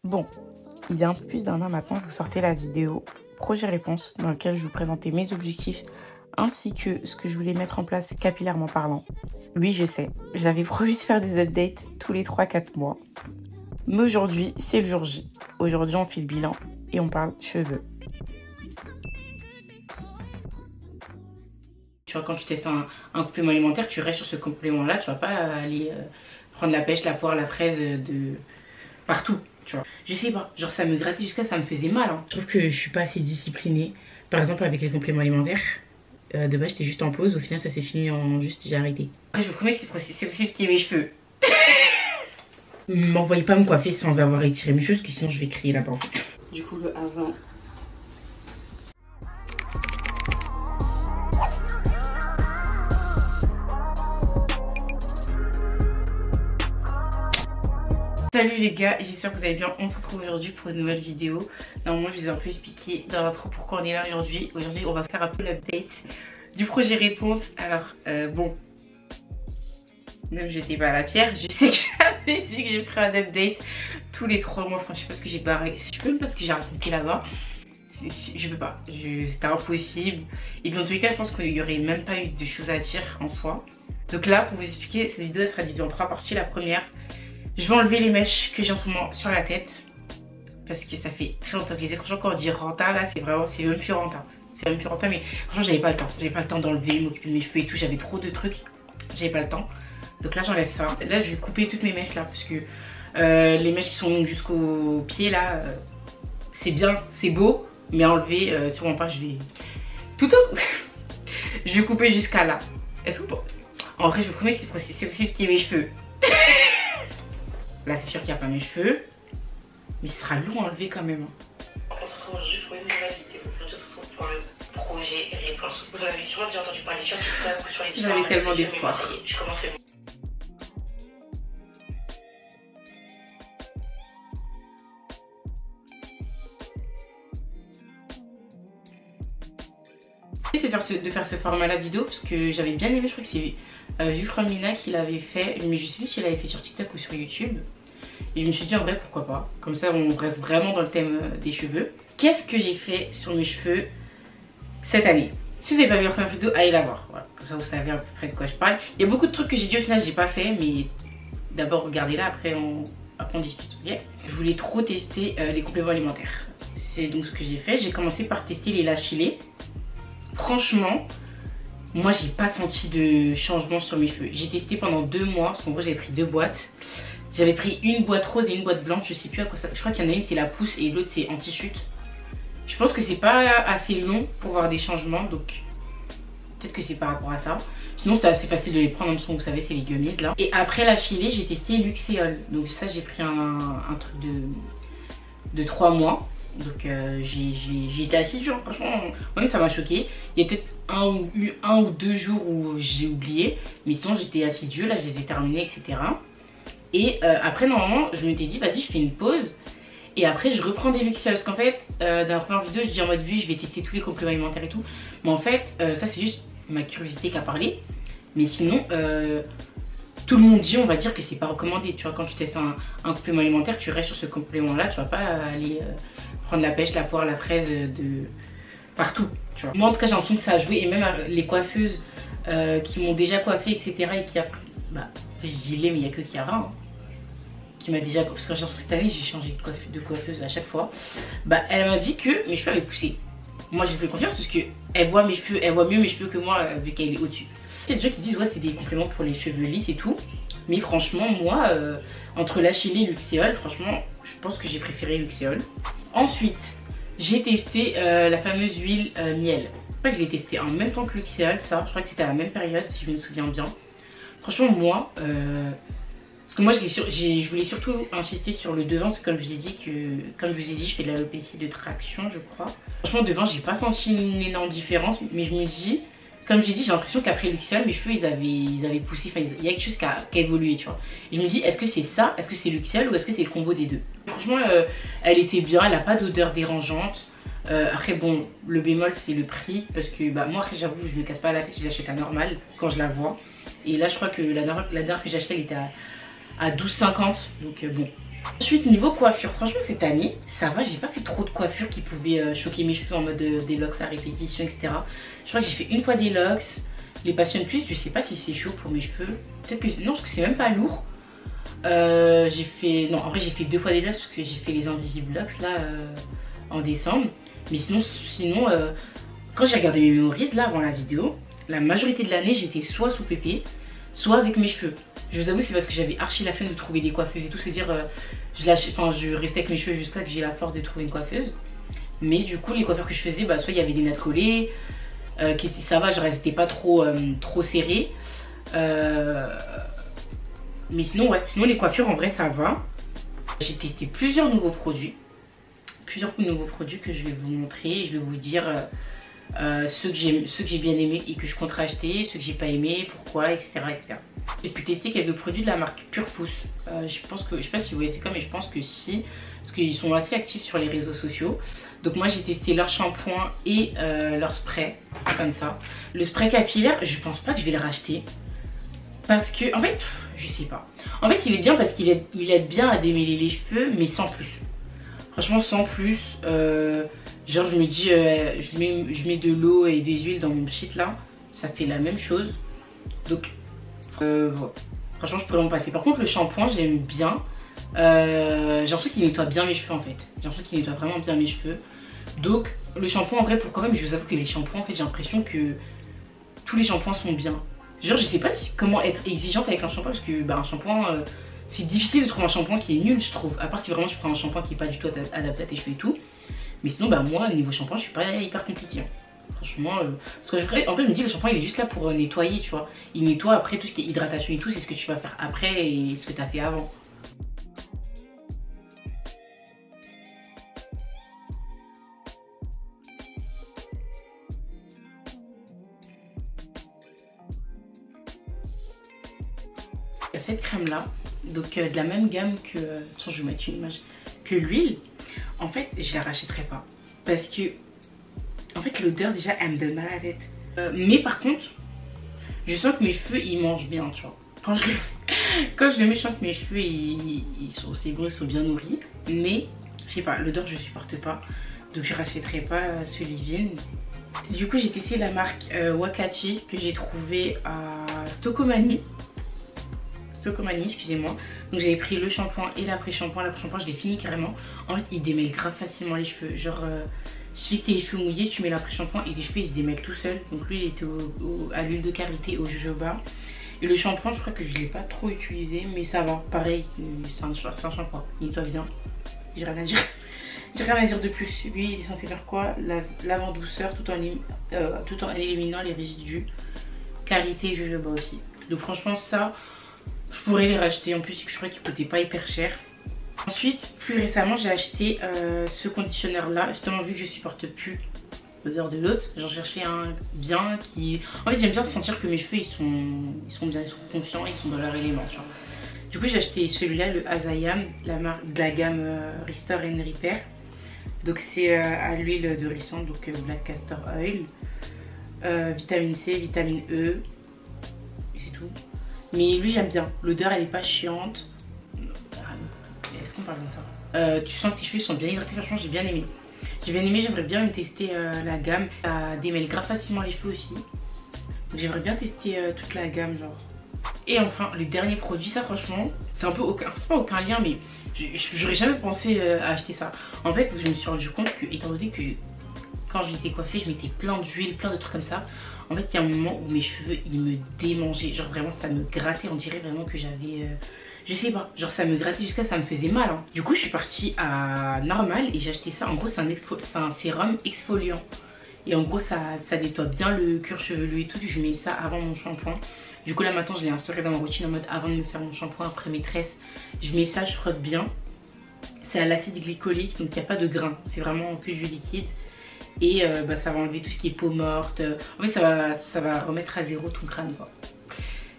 Bon, il y a un peu plus d'un an maintenant, je vous sortais la vidéo projet-réponse dans laquelle je vous présentais mes objectifs ainsi que ce que je voulais mettre en place capillairement parlant. Oui, je sais, j'avais promis de faire des updates tous les 3-4 mois. Mais aujourd'hui, c'est le jour J. Aujourd'hui, on fait le bilan et on parle cheveux. Tu vois, quand tu testes un complément alimentaire, tu restes sur ce complément-là. Tu vas pas aller prendre la pêche, la poire, la fraise de partout. Tu vois. Je sais pas, genre ça me grattait jusqu'à ça me faisait mal. Hein. Je trouve que je suis pas assez disciplinée. Par exemple, avec les compléments alimentaires, de base j'étais juste en pause. Au final, ça s'est fini en juste j'ai arrêté. Après, je vous promets que c'est possible qu'il y ait mes cheveux. M'envoyez pas me coiffer sans avoir étiré mes cheveux, parce que sinon je vais crier là-bas en fait. Du coup, le avant. Salut les gars, j'espère que vous allez bien. On se retrouve aujourd'hui pour une nouvelle vidéo. Normalement, je vous ai un peu expliqué dans l'intro pourquoi on est là aujourd'hui. Aujourd'hui, on va faire un peu l'update du projet réponse. Alors, bon, même je n'étais pas à la pierre. Je sais que j'avais dit que j'ai pris un update tous les 3 mois. Enfin, je sais pas ce que j'ai barré. Je sais même pas ce que j'ai raconté là-bas. Je peux pas. C'était impossible. Et bien, en tous les cas, je pense qu'il n'y aurait même pas eu de choses à dire en soi. Donc là, pour vous expliquer, cette vidéo elle sera divisée en 3 parties. La première, je vais enlever les mèches que j'ai en ce moment sur la tête. Parce que ça fait très longtemps que je les ai. Franchement, quand on dit renta, là, c'est même plus renta. C'est même plus renta, mais franchement, j'avais pas le temps. J'avais pas le temps d'enlever, m'occuper de mes cheveux et tout. J'avais trop de trucs. J'avais pas le temps. Donc là, j'enlève ça. Là, je vais couper toutes mes mèches là. Parce que les mèches qui sont jusqu'au pied là, c'est bien, c'est beau. Mais enlever, sûrement pas, je vais. Tout autre. Je vais couper jusqu'à là. Est-ce que. En vrai, je vous promets que c'est possible qu'il y ait mes cheveux. Là, c'est sûr qu'il n'y a pas mes cheveux. Mais ce sera lourd à enlever quand même. On se retrouve aujourd'hui pour une nouvelle vidéo. Aujourd'hui, on se retrouve pour le projet réponse. Vous en avez sûrement déjà entendu parler sur TikTok ou sur les différents. J'avais tellement d'espoir. Ça y est, je commence le. De faire ce format là de vidéo parce que j'avais bien aimé. Je crois que c'est Mina qui l'avait fait, mais je sais plus si elle avait fait sur TikTok ou sur YouTube. Et je me suis dit en vrai pourquoi pas, comme ça on reste vraiment dans le thème des cheveux. Qu'est-ce que j'ai fait sur mes cheveux cette année? Si vous n'avez pas vu la première vidéo, allez la voir, voilà. Comme ça vous savez à peu près de quoi je parle. Il y a beaucoup de trucs que j'ai dit au final j'ai pas fait, mais d'abord regardez-la, après on discute. Okay, je voulais trop tester les compléments alimentaires. C'est donc ce que j'ai fait. J'ai commencé par tester les Lachylée. Franchement, moi j'ai pas senti de changement sur mes cheveux. J'ai testé pendant 2 mois, parce qu'en gros j'avais pris 2 boîtes. J'avais pris une boîte rose et une boîte blanche, je sais plus à quoi ça. Je crois qu'il y en a une c'est la pousse et l'autre c'est anti-chute. Je pense que c'est pas assez long pour voir des changements, donc peut-être que c'est par rapport à ça. Sinon c'était assez facile de les prendre en dessous, vous savez c'est les gummies là. Et après la Lachylée, j'ai testé Luxéol. Donc ça j'ai pris un truc de 3 mois. Donc j'ai été assez dur, franchement, ouais, ça m'a choqué. Il y a peut-être un ou 2 jours où j'ai oublié, mais sinon j'étais assidue, là je les ai terminés, etc. Et après normalement je m'étais dit vas-y je fais une pause et après je reprends des Luxéol. Parce qu'en fait dans la première vidéo je dis en mode vue je vais tester tous les compléments alimentaires et tout. Mais en fait ça c'est juste ma curiosité qui a parlé. Mais sinon tout le monde dit, on va dire que c'est pas recommandé. Tu vois, quand tu testes un complément alimentaire, tu restes sur ce complément-là. Tu vas pas aller prendre la pêche, la poire, la fraise de partout. Tu vois. Moi, en tout cas, j'ai l'impression que ça a joué. Et même les coiffeuses qui m'ont déjà coiffé, etc. Et qui a pris. Bah, je dis les, mais il n'y a que Chiara. Hein, qui m'a déjà. Parce que j'ai l'impression que cette année, j'ai changé de coiffeuse à chaque fois. Bah, elle m'a dit que mes cheveux avaient poussé. Moi, j'ai fait confiance parce qu'elle voit mes cheveux, elle voit mieux mes cheveux que moi, vu qu'elle est au-dessus. Il y a des gens qui disent ouais c'est des compléments pour les cheveux lisses et tout. Mais franchement moi entre Lachylée et Luxéol, franchement je pense que j'ai préféré Luxéol. Ensuite j'ai testé la fameuse huile miel. Je crois que je l'ai testé en même temps que Luxéol, ça. Je crois que c'était à la même période si je me souviens bien. Franchement moi parce que moi je voulais surtout insister sur le devant. Parce que comme je vous ai dit je fais de l'alopécie de traction je crois. Franchement devant j'ai pas senti une énorme différence. Mais je me dis, comme j'ai dit, j'ai l'impression qu'après Luxéol, mes cheveux ils avaient poussé, enfin il y a quelque chose qui a évolué, tu vois. Et je me dis, est-ce que c'est ça, est-ce que c'est Luxéol ou est-ce que c'est le combo des deux? Franchement, elle était bien, elle n'a pas d'odeur dérangeante. Après bon, le bémol c'est le prix, parce que bah, moi après j'avoue, je me casse pas la tête, je l'achète à normal quand je la vois. Et là je crois que la dernière que j'ai achetée elle était à 12,50, donc bon, Ensuite, niveau coiffure, franchement cette année, ça va, j'ai pas fait trop de coiffure qui pouvaient choquer mes cheveux en mode des locks à répétition, etc. Je crois que j'ai fait une fois des locks. Les Passion Plus, je sais pas si c'est chaud pour mes cheveux. Peut-être que non, parce que c'est même pas lourd. J'ai fait, non, en vrai j'ai fait 2 fois des locks parce que j'ai fait les Invisible Locks là en décembre. Mais sinon quand j'ai regardé mes memories là avant la vidéo, la majorité de l'année j'étais soit sous pépé, soit avec mes cheveux. Je vous avoue, c'est parce que j'avais archi la flemme de trouver des coiffeuses et tout, se dire je restais avec mes cheveux jusqu'à que j'ai la force de trouver une coiffeuse. Mais du coup, les coiffures que je faisais, bah, soit il y avait des nattes collées, qui étaient, ça va, genre elles étaient pas trop serrées. Mais sinon, ouais, sinon les coiffures en vrai ça va. J'ai testé plusieurs nouveaux produits que je vais vous montrer et je vais vous dire ceux que j'ai bien aimé et que je compte racheter, ceux que j'ai pas aimé, pourquoi, etc. J'ai pu tester quelques produits de la marque Pure Pousse. Je sais pas si vous voyez c'est quoi, mais je pense que si, parce qu'ils sont assez actifs sur les réseaux sociaux. Donc moi j'ai testé leur shampoing et leur spray, comme ça. Le spray capillaire, je pense pas que je vais le racheter. Parce que, en fait, je sais pas. En fait, il est bien parce qu'il aide bien à démêler les cheveux, mais sans plus. Franchement, sans plus. Genre, je me dis, je mets de l'eau et des huiles dans mon shit là. Ça fait la même chose. Donc, voilà. Franchement, je pourrais m'en passer. Par contre, le shampoing, j'aime bien. J'ai l'impression qu'il nettoie bien mes cheveux en fait. J'ai l'impression qu'il nettoie vraiment bien mes cheveux. Donc, le shampoing, en vrai, pourquoi même, je vous avoue que les shampoings, en fait, j'ai l'impression que tous les shampoings sont bien. Genre je sais pas comment être exigeante avec un shampoing parce que bah, un shampoing c'est difficile de trouver un shampoing qui est nul je trouve. À part si vraiment tu prends un shampoing qui est pas du tout adapté à tes cheveux et tout. Mais sinon bah moi niveau shampoing je suis pas hyper compliquée. Hein. Franchement parce que en fait je me dis le shampoing il est juste là pour nettoyer tu vois. Il nettoie après tout ce qui est hydratation et tout c'est ce que tu vas faire après et ce que tu as fait avant. Il y a cette crème là, donc de la même gamme que, je vais vous mettre une image, que l'huile. En fait, je la rachèterai pas parce que, en fait, l'odeur déjà elle me donne mal à la tête. Mais par contre, je sens que mes cheveux ils mangent bien, tu vois. Quand je le mets, je sens que mes cheveux c'est bon, ils sont bien nourris. Mais je sais pas, l'odeur je supporte pas, donc je rachèterai pas ce leave-in. Du coup, j'ai testé la marque Wakachi que j'ai trouvé à Stokomani, excusez-moi. Donc j'avais pris le shampoing et l'après-shampoing. L'après-shampoing je l'ai fini carrément. En fait il démêle grave facilement les cheveux. Genre si t'as les cheveux mouillés tu mets l'après-shampoing et tes cheveux ils se démêlent tout seuls. Donc lui il était à l'huile de karité au jojoba. Et le shampoing je crois que je l'ai pas trop utilisé mais ça va. Pareil c'est un shampoing. Il nettoie bien. J'ai rien à dire. J'ai rien à dire de plus. Lui il est censé faire quoi? Lavant douceur tout en éliminant les résidus. Karité et jojoba aussi. Donc franchement ça je pourrais les racheter, en plus je crois qu'ils coûtaient pas hyper cher. Ensuite, plus récemment, j'ai acheté ce conditionneur là, justement vu que je supporte plus l'odeur de l'autre. J'en cherchais un bien qui... En fait j'aime bien sentir que mes cheveux ils sont bien, ils sont confiants, ils sont dans leur élément, tu vois. Du coup j'ai acheté celui-là, le Azayam, la marque de la gamme Restore and Repair. Donc c'est à l'huile de ricin, donc Black Castor Oil, vitamine C, vitamine E, et c'est tout. Mais lui j'aime bien, l'odeur elle est pas chiante. Est-ce qu'on parle comme ça? Tu sens que tes cheveux sont bien hydratés, franchement j'ai bien aimé. J'aimerais bien tester la gamme. Ça démêle grave facilement les cheveux aussi. Donc j'aimerais bien tester toute la gamme genre. Et enfin le dernier produit, ça franchement, c'est un peu c'est pas aucun lien mais j'aurais jamais pensé à acheter ça. En fait je me suis rendu compte que étant donné que quand j'étais coiffée je mettais plein d'huile, plein de trucs comme ça. En fait il y a un moment où mes cheveux ils me démangeaient, genre vraiment ça me grattait, on dirait vraiment que j'avais je sais pas, genre ça me grattait jusqu'à ça me faisait mal hein. Du coup je suis partie à Normal et j'ai acheté ça. En gros c'est un sérum exfoliant. Et en gros ça nettoie bien le cuir chevelu et tout. Je mets ça avant mon shampoing. Du coup là maintenant je l'ai instauré dans ma routine en mode avant de me faire mon shampoing, après mes tresses. Je mets ça, je frotte bien. C'est à l'acide glycolique donc il n'y a pas de grains. C'est vraiment que du liquide. Et ça va enlever tout ce qui est peau morte. En fait ça va remettre à zéro ton crâne quoi.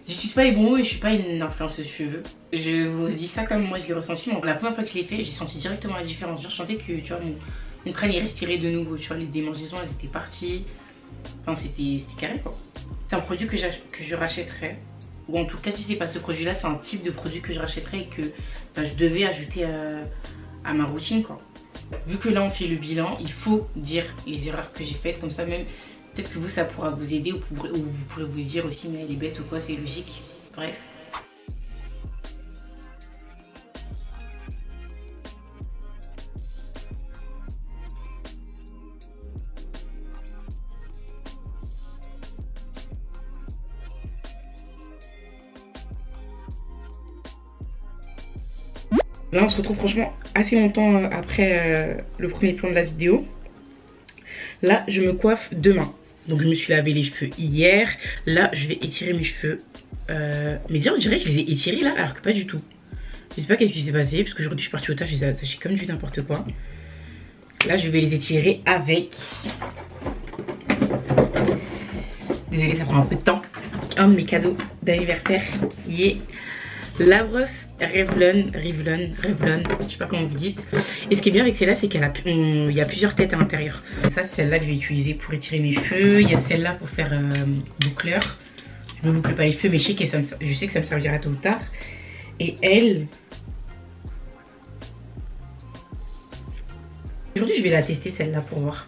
J'utilise pas les bons mots et je suis pas une influenceuse cheveux. Je vous dis ça comme moi je l'ai ressenti. Donc la première fois que je l'ai fait, j'ai senti directement la différence. Genre, je sentais que tu vois mon crâne il respirait de nouveau. Tu vois les démangeaisons elles étaient parties. Enfin c'était carré quoi. C'est un produit que je rachèterais. ou en tout cas si c'est pas ce produit là, c'est un type de produit que je rachèterais et que je devais ajouter à ma routine quoi. Vu que là on fait le bilan, il faut dire les erreurs que j'ai faites, comme ça même peut-être que vous ça pourra vous aider, ou vous pourrez vous dire aussi mais elle est bête ou quoi, c'est logique, bref. Là on se retrouve franchement assez longtemps après le premier plan de la vidéo. Là je me coiffe demain. Donc je me suis lavé les cheveux hier. Là je vais étirer mes cheveux. Mais bien on dirait que je les ai étirés là alors que pas du tout. Je sais pas qu'est-ce qui s'est passé parce qu'aujourd'hui je suis partie au taf, je les ai attachés comme du n'importe quoi. Là je vais les étirer avec... Désolée ça prend un peu de temps. Un de mes cadeaux d'anniversaire qui est la brosse Revlon, je sais pas comment vous dites. Et ce qui est bien avec celle-là, c'est qu'il y a plusieurs têtes à l'intérieur. Ça, c'est celle-là que je vais utiliser pour étirer mes cheveux. Il y a celle-là pour faire boucleur. Je ne me boucle pas les cheveux, mais je sais que ça me servira tôt ou tard. Et elle... Aujourd'hui, je vais la tester celle-là pour voir.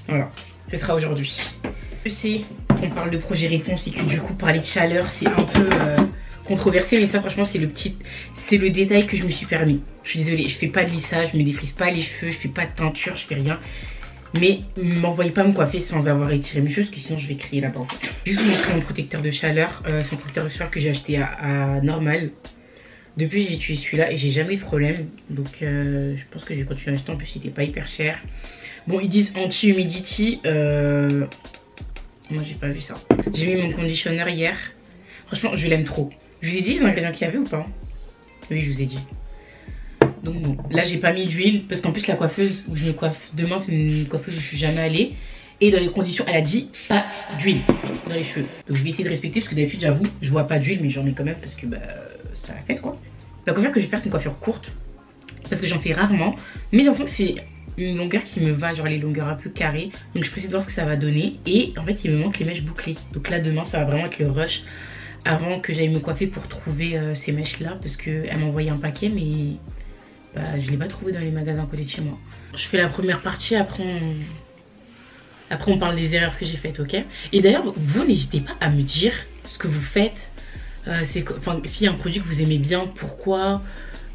Voilà, ce sera aujourd'hui. Je sais qu'on parle de projet réponse et que du coup, parler de chaleur, c'est un peu... controversé, mais ça franchement c'est le détail que je me suis permis. Je suis désolée, je fais pas de lissage, je me défrise pas les cheveux, je fais pas de teinture, je fais rien. Mais m'envoyez pas me coiffer sans avoir étiré mes cheveux parce que sinon je vais crier là-bas en fait. Juste vous montrer mon protecteur de chaleur. C'est un protecteur de chaleur que j'ai acheté à Normal. Depuis j'ai utilisé celui-là et j'ai jamais eu de problème. Donc je pense que je vais continuer à acheter. En plus il était pas hyper cher. Bon ils disent anti-humidity. Moi j'ai pas vu ça. J'ai mis mon conditionneur hier. Franchement je l'aime trop. Je vous ai dit les ingrédients qu'il y avait ou pas? Oui, je vous ai dit. Donc bon, là j'ai pas mis d'huile parce qu'en plus la coiffeuse où je me coiffe demain, c'est une coiffeuse où je suis jamais allée. Et dans les conditions, elle a dit pas d'huile dans les cheveux. Donc je vais essayer de respecter parce que d'habitude, j'avoue, je vois pas d'huile, mais j'en mets quand même parce que bah, c'est pas la fête quoi. La coiffure que je vais faire, c'est une coiffure courte parce que j'en fais rarement. Mais j'en que c'est une longueur qui me va, genre les longueurs un peu carrées. Donc je précise de voir ce que ça va donner. Et en fait, il me manque les mèches bouclées. Donc là, demain, ça va vraiment être le rush avant que j'aille me coiffer pour trouver ces mèches là parce qu'elle m'a envoyé un paquet mais bah, je l'ai pas trouvé dans les magasins à côté de chez moi. Je fais la première partie, après on parle des erreurs que j'ai faites, ok? Et d'ailleurs vous n'hésitez pas à me dire ce que vous faites, s'il y a un produit que vous aimez bien, pourquoi,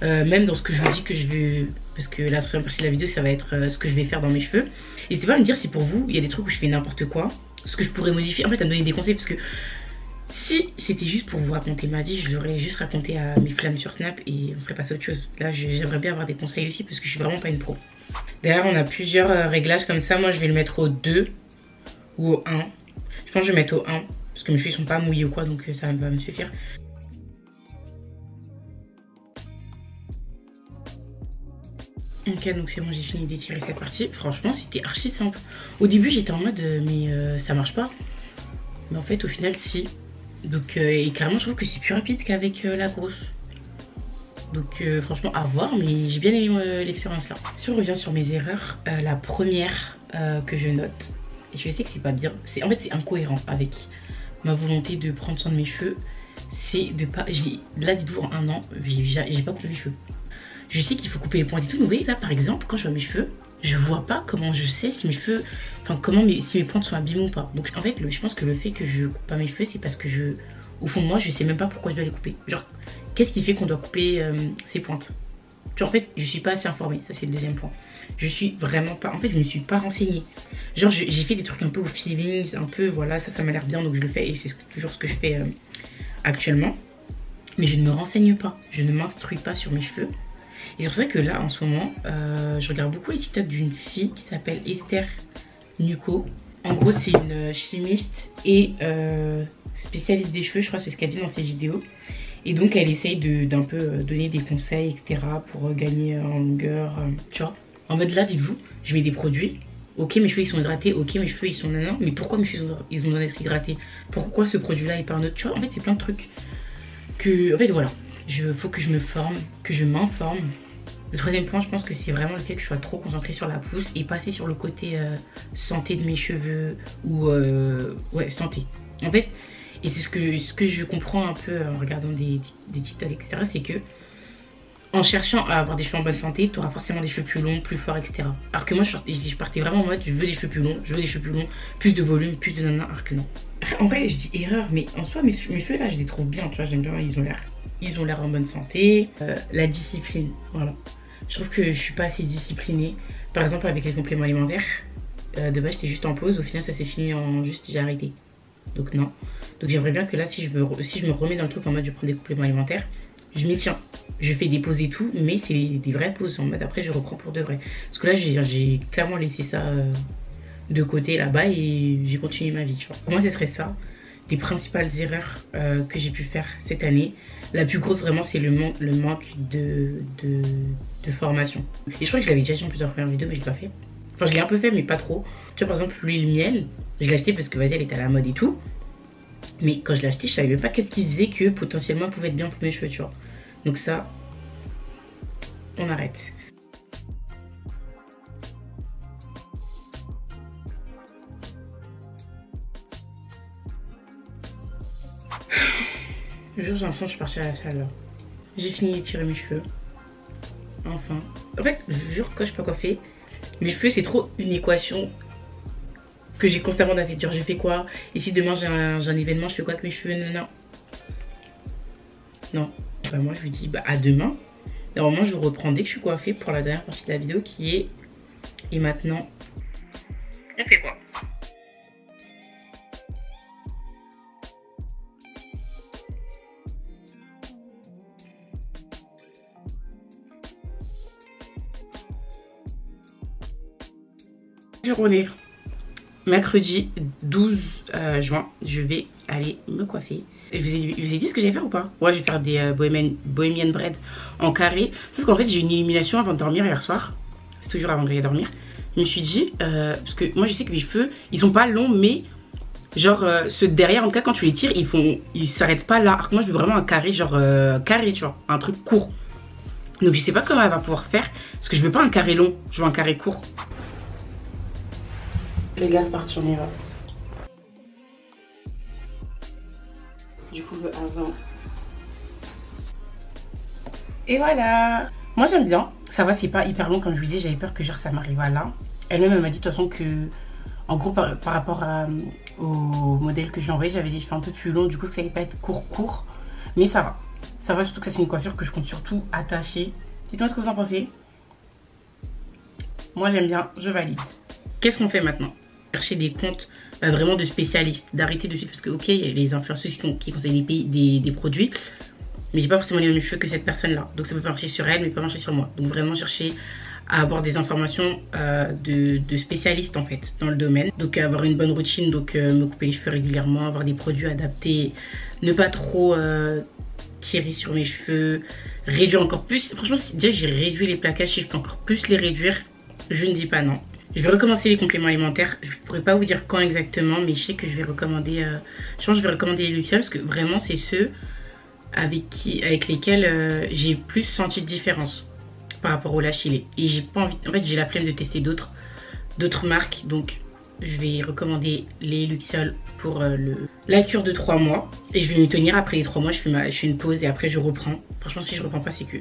même dans ce que je vous dis que je veux, parce que la première partie de la vidéo ça va être ce que je vais faire dans mes cheveux. N'hésitez pas à me dire si pour vous il y a des trucs où je fais n'importe quoi, ce que je pourrais modifier, en fait à me donner des conseils parce que si c'était juste pour vous raconter ma vie, je l'aurais juste raconté à mes flammes sur Snap et on serait passé à autre chose. Là, j'aimerais bien avoir des conseils aussi parce que je suis vraiment pas une pro. Derrière, on a plusieurs réglages comme ça. Moi, je vais le mettre au 2 ou au 1. Je pense que je vais mettre au 1 parce que mes cheveux ils sont pas mouillés ou quoi, donc ça va me suffire. Ok, donc c'est bon, j'ai fini d'étirer cette partie. Franchement, c'était archi simple. Au début, j'étais en mode, mais ça marche pas. Mais en fait, au final, si. Donc, et carrément, je trouve que c'est plus rapide qu'avec la grosse. Donc, franchement, à voir, mais j'ai bien aimé l'expérience là. Si on revient sur mes erreurs, la première que je note, et je sais que c'est pas bien, en fait, c'est incohérent avec ma volonté de prendre soin de mes cheveux. C'est de pas. Là, dites-vous, en un an, j'ai pas coupé mes cheveux. Je sais qu'il faut couper les pointes et tout, mais vous voyez, là, par exemple, quand je vois mes cheveux, je vois pas comment je sais si mes cheveux, si mes pointes sont abîmées ou pas. Donc en fait je pense que le fait que je coupe pas mes cheveux, c'est parce que au fond de moi je sais même pas pourquoi je dois les couper. Genre qu'est-ce qui fait qu'on doit couper ces pointes? Genre, en fait je suis pas assez informée, ça c'est le deuxième point. Je suis vraiment pas, en fait je me suis pas renseignée. Genre j'ai fait des trucs un peu au feelings, un peu voilà, ça m'a l'air bien donc je le fais et c'est toujours ce que je fais actuellement. Mais je ne me renseigne pas, je ne m'instruis pas sur mes cheveux. Et c'est pour ça que là en ce moment je regarde beaucoup les TikTok d'une fille qui s'appelle Esther Nuko. En gros c'est une chimiste et spécialiste des cheveux, je crois que c'est ce qu'elle dit dans ses vidéos. Et donc elle essaye d'un peu donner des conseils etc pour gagner en longueur, tu vois. En mode là dites-vous, je mets des produits, ok mes cheveux ils sont hydratés, ok mes cheveux ils sont nanan, mais pourquoi mes cheveux ils ont besoin d'être hydratés? Pourquoi ce produit là et pas un autre? Tu vois en fait c'est plein de trucs que, en fait voilà. Faut que je me forme, que je m'informe. Le troisième point, je pense que c'est vraiment le fait que je sois trop concentrée sur la pousse et pas assez sur le côté santé de mes cheveux ou ouais, santé. En fait, Et c'est ce que je comprends un peu en regardant des TikTok, etc. C'est que en cherchant à avoir des cheveux en bonne santé, tu auras forcément des cheveux plus longs, plus forts, etc. Alors que moi, je partais vraiment en mode, je veux des cheveux plus longs, je veux des cheveux plus longs, plus de volume, plus de nanana, alors que non. En vrai, je dis erreur, mais en soi, mes cheveux là, je les trouve bien, tu vois, j'aime bien, ils ont l'air en bonne santé. La discipline, voilà. Je trouve que je suis pas assez disciplinée. Par exemple, avec les compléments alimentaires, de base, j'étais juste en pause, au final, ça s'est fini en juste, j'ai arrêté. Donc non. Donc j'aimerais bien que là, si je me remets dans le truc en mode, je prends des compléments alimentaires, je m'y tiens. Je fais des pauses et tout, mais c'est des vraies pauses en mode après je reprends pour de vrai. Parce que là j'ai clairement laissé ça de côté là-bas et j'ai continué ma vie, tu vois. Pour moi ce serait ça, les principales erreurs que j'ai pu faire cette année. La plus grosse vraiment c'est le manque de formation. Et je crois que je l'avais déjà dit en plusieurs premières vidéos mais je l'ai pas fait. Enfin je l'ai un peu fait mais pas trop. Tu vois par exemple l'huile miel, je l'ai acheté parce que vas-y elle était à la mode et tout. Mais quand je l'ai acheté je savais même pas qu'est-ce qui disait que potentiellement elle pouvait être bien pour mes cheveux, tu vois. Donc ça, on arrête. Le jour j'ai l'impression que je suis partie à la salle. J'ai fini de tirer mes cheveux. Enfin. En fait, je jure quand je suis pas coiffée, mes cheveux c'est trop une équation que j'ai constamment dans la tête. Genre je fais quoi? Et si demain j'ai un événement, je fais quoi avec mes cheveux? Non. Non. Bah moi je lui dis bah à demain. Normalement je vous reprends dès que je suis coiffée pour la dernière partie de la vidéo qui est et maintenant on fait quoi? On est mercredi 12 juin, je vais aller me coiffer. Je vous ai dit ce que j'allais faire ou pas? Ouais, je vais faire des bohemian bread en carré. Sauf qu'en fait, j'ai une illumination avant de dormir hier soir. C'est toujours avant d'aller dormir. Je me suis dit, parce que moi je sais que mes cheveux, ils sont pas longs, mais genre ceux derrière, en tout cas, quand tu les tires, ils s'arrêtent pas là. Alors que moi, je veux vraiment un carré, genre carré, tu vois, un truc court. Donc je sais pas comment elle va pouvoir faire, parce que je veux pas un carré long, je veux un carré court. Les gars, c'est parti, on y va. Du coup le avant. Et voilà. Moi j'aime bien. Ça va, c'est pas hyper long comme je vous disais. J'avais peur que genre ça m'arrive à là. Elle-même elle m'a dit de toute façon que en gros par rapport au modèle que je lui ai envoyé, j'avais des cheveux un peu plus longs. Du coup que ça allait pas être court. Mais ça va. Ça va, surtout que ça c'est une coiffure que je compte surtout attacher. Dites-moi ce que vous en pensez. Moi j'aime bien, je valide. Qu'est-ce qu'on fait maintenant? Chercher des comptes vraiment de spécialistes, d'arrêter de suivre parce que ok il y a les influenceuses qui conseillent des produits mais j'ai pas forcément les mêmes cheveux que cette personne là, donc ça peut pas marcher sur elle mais pas marcher sur moi. Donc vraiment chercher à avoir des informations de spécialistes en fait dans le domaine, donc avoir une bonne routine, donc me couper les cheveux régulièrement, avoir des produits adaptés, ne pas trop tirer sur mes cheveux, réduire encore plus. Franchement si déjà j'ai réduit les plaquages, si je peux encore plus les réduire, je ne dis pas non. Je vais recommencer les compléments alimentaires. Je ne pourrais pas vous dire quand exactement, mais je sais que je vais recommander. Je pense que je vais recommander les Luxel parce que vraiment c'est ceux avec lesquels j'ai plus senti de différence par rapport au Lachilé. Et j'ai pas envie. En fait, j'ai la flemme de tester d'autres marques, donc je vais recommander les Luxel pour la cure de 3 mois et je vais m'y tenir. Après les 3 mois, je fais une pause et après je reprends. Franchement, si je reprends pas, c'est que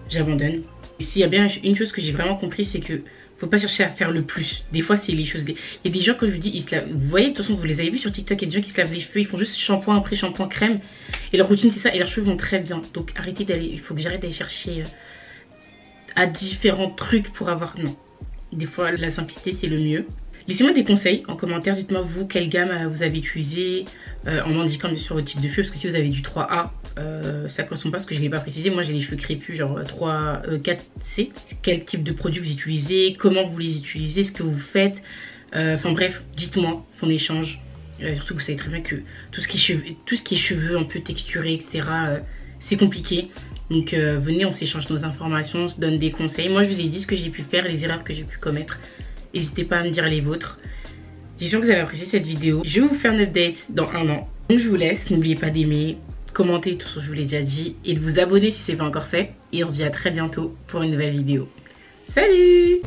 j'abandonne. S'il y a bien une chose que j'ai vraiment compris, c'est que faut pas chercher à faire le plus. Des fois, c'est les choses. Il y a des gens, quand je vous dis, ils se lavent. Vous voyez, de toute façon, vous les avez vus sur TikTok, il y a des gens qui se lavent les cheveux, ils font juste shampoing après shampoing, crème. Et leur routine, c'est ça. Et leurs cheveux vont très bien. Donc, arrêtez d'aller. Il faut que j'arrête d'aller chercher à différents trucs pour avoir. Non. Des fois, la simplicité, c'est le mieux. Laissez-moi des conseils en commentaire. Dites-moi, vous, quelle gamme vous avez utilisé en m'indiquant bien sûr votre type de cheveux. Parce que si vous avez du 3A, ça correspond pas parce que je ne l'ai pas précisé. Moi, j'ai les cheveux crépus, genre 4C. Quel type de produit vous utilisez, comment vous les utilisez, ce que vous faites. Enfin bref, dites-moi qu'on échange. Surtout que vous savez très bien que tout ce qui est cheveux un peu texturés, etc., c'est compliqué. Donc venez, on s'échange nos informations, on se donne des conseils. Moi, je vous ai dit ce que j'ai pu faire, les erreurs que j'ai pu commettre. N'hésitez pas à me dire les vôtres. J'espère que vous avez apprécié cette vidéo. Je vais vous faire un update dans 1 an. Donc je vous laisse. N'oubliez pas d'aimer, commenter tout ce que je vous l'ai déjà dit. Et de vous abonner si ce n'est pas encore fait. Et on se dit à très bientôt pour une nouvelle vidéo. Salut!